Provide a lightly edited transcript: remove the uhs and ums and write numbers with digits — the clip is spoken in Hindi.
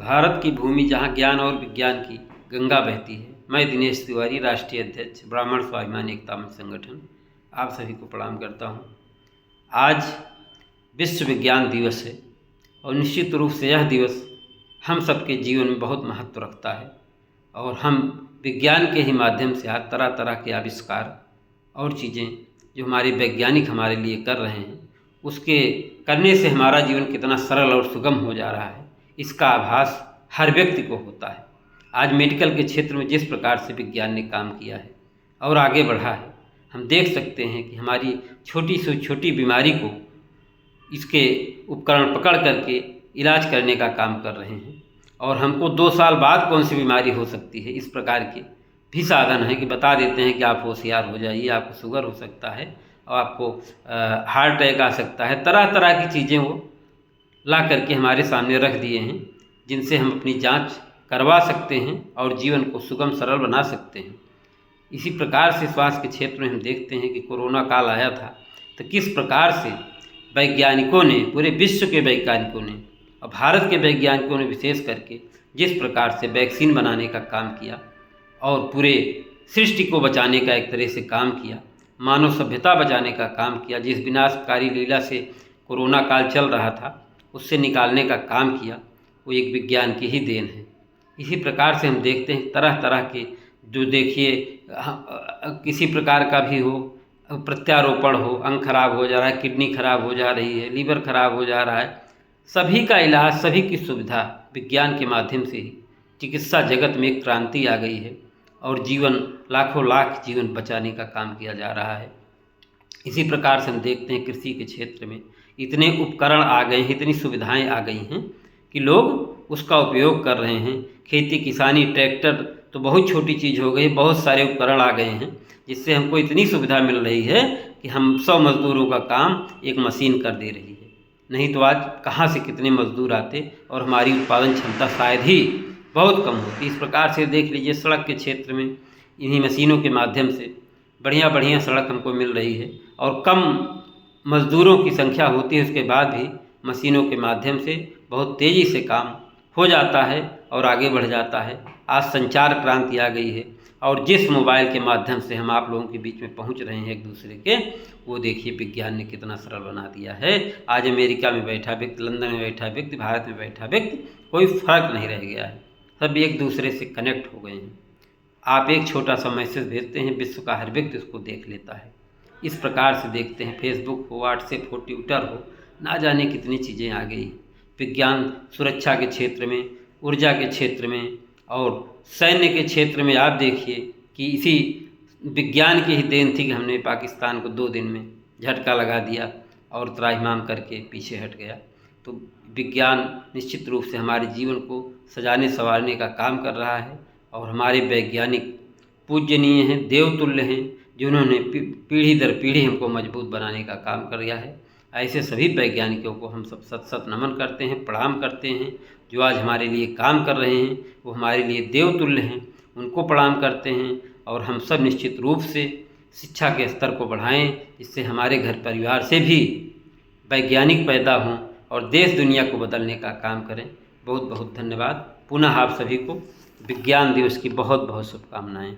भारत की भूमि जहाँ ज्ञान और विज्ञान की गंगा बहती है। मैं दिनेश तिवारी, राष्ट्रीय अध्यक्ष ब्राह्मण स्वाभिमान एकता मंच संगठन, आप सभी को प्रणाम करता हूँ। आज विश्व विज्ञान दिवस है और निश्चित रूप से यह दिवस हम सबके जीवन में बहुत महत्व रखता है और हम विज्ञान के ही माध्यम से आज तरह तरह के आविष्कार और चीज़ें जो हमारे वैज्ञानिक हमारे लिए कर रहे हैं, उसके करने से हमारा जीवन कितना सरल और सुगम हो जा रहा है, इसका आभास हर व्यक्ति को होता है। आज मेडिकल के क्षेत्र में जिस प्रकार से विज्ञान ने काम किया है और आगे बढ़ा है, हम देख सकते हैं कि हमारी छोटी से छोटी बीमारी को इसके उपकरण पकड़ करके इलाज करने का काम कर रहे हैं और हमको 2 साल बाद कौन सी बीमारी हो सकती है, इस प्रकार के भी साधन है कि बता देते हैं कि आप होशियार हो जाइए, आपको शुगर हो सकता है और आपको हार्ट अटैक आ सकता है। तरह तरह की चीज़ें वो ला करके हमारे सामने रख दिए हैं, जिनसे हम अपनी जांच करवा सकते हैं और जीवन को सुगम सरल बना सकते हैं। इसी प्रकार से स्वास्थ्य के क्षेत्र में हम देखते हैं कि कोरोना काल आया था तो किस प्रकार से वैज्ञानिकों ने, पूरे विश्व के वैज्ञानिकों ने और भारत के वैज्ञानिकों ने विशेष करके जिस प्रकार से वैक्सीन बनाने का काम किया और पूरे सृष्टि को बचाने का एक तरह से काम किया, मानव सभ्यता बचाने का काम किया, जिस विनाशकारी लीला से कोरोना काल चल रहा था उससे निकालने का काम किया, वो एक विज्ञान की ही देन है। इसी प्रकार से हम देखते हैं तरह तरह के, जो देखिए किसी प्रकार का भी हो, प्रत्यारोपण हो, अंग खराब हो जा रहा है, किडनी खराब हो जा रही है, लीवर खराब हो जा रहा है, सभी का इलाज, सभी की सुविधा विज्ञान के माध्यम से ही चिकित्सा जगत में एक क्रांति आ गई है और जीवन, लाखों लाख जीवन बचाने का काम किया जा रहा है। इसी प्रकार से हम देखते हैं कृषि के क्षेत्र में इतने उपकरण आ गए हैं, इतनी सुविधाएं आ गई हैं कि लोग उसका उपयोग कर रहे हैं। खेती किसानी, ट्रैक्टर तो बहुत छोटी चीज़ हो गई, बहुत सारे उपकरण आ गए हैं जिससे हमको इतनी सुविधा मिल रही है कि हम 100 मज़दूरों का काम एक मशीन कर दे रही है। नहीं तो आज कहाँ से कितने मज़दूर आते और हमारी उत्पादन क्षमता शायद ही बहुत कम होती। इस प्रकार से देख लीजिए सड़क के क्षेत्र में इन्हीं मशीनों के माध्यम से बढ़िया बढ़िया सड़क हमको मिल रही है और कम मज़दूरों की संख्या होती है, उसके बाद भी मशीनों के माध्यम से बहुत तेज़ी से काम हो जाता है और आगे बढ़ जाता है। आज संचार क्रांति आ गई है और जिस मोबाइल के माध्यम से हम आप लोगों के बीच में पहुंच रहे हैं एक दूसरे के, वो देखिए विज्ञान ने कितना सरल बना दिया है। आज अमेरिका में बैठा व्यक्ति, लंदन में बैठा व्यक्ति, भारत में बैठा व्यक्ति, कोई फ़र्क नहीं रह गया है, सब एक दूसरे से कनेक्ट हो गए हैं। आप एक छोटा सा मैसेज भेजते हैं, विश्व का हर व्यक्ति उसको देख लेता है। इस प्रकार से देखते हैं फेसबुक हो, व्हाट्सएप हो, ट्विटर हो, ना जाने कितनी चीज़ें आ गई। विज्ञान सुरक्षा के क्षेत्र में, ऊर्जा के क्षेत्र में और सैन्य के क्षेत्र में आप देखिए कि इसी विज्ञान की ही देन थी कि हमने पाकिस्तान को 2 दिन में झटका लगा दिया और त्राहिमाम करके पीछे हट गया। तो विज्ञान निश्चित रूप से हमारे जीवन को सजाने संवारने का काम कर रहा है और हमारे वैज्ञानिक पूजनीय हैं, देवतुल्य हैं, जिन्होंने पीढ़ी दर पीढ़ी हमको मजबूत बनाने का काम कर दिया है। ऐसे सभी वैज्ञानिकों को हम सब सत सत नमन करते हैं, प्रणाम करते हैं। जो आज हमारे लिए काम कर रहे हैं वो हमारे लिए देवतुल्य हैं, उनको प्रणाम करते हैं और हम सब निश्चित रूप से शिक्षा के स्तर को बढ़ाएं, जिससे हमारे घर परिवार से भी वैज्ञानिक पैदा हों और देश दुनिया को बदलने का काम करें। बहुत बहुत धन्यवाद। पुनः आप सभी को विज्ञान दिवस की बहुत बहुत शुभकामनाएं।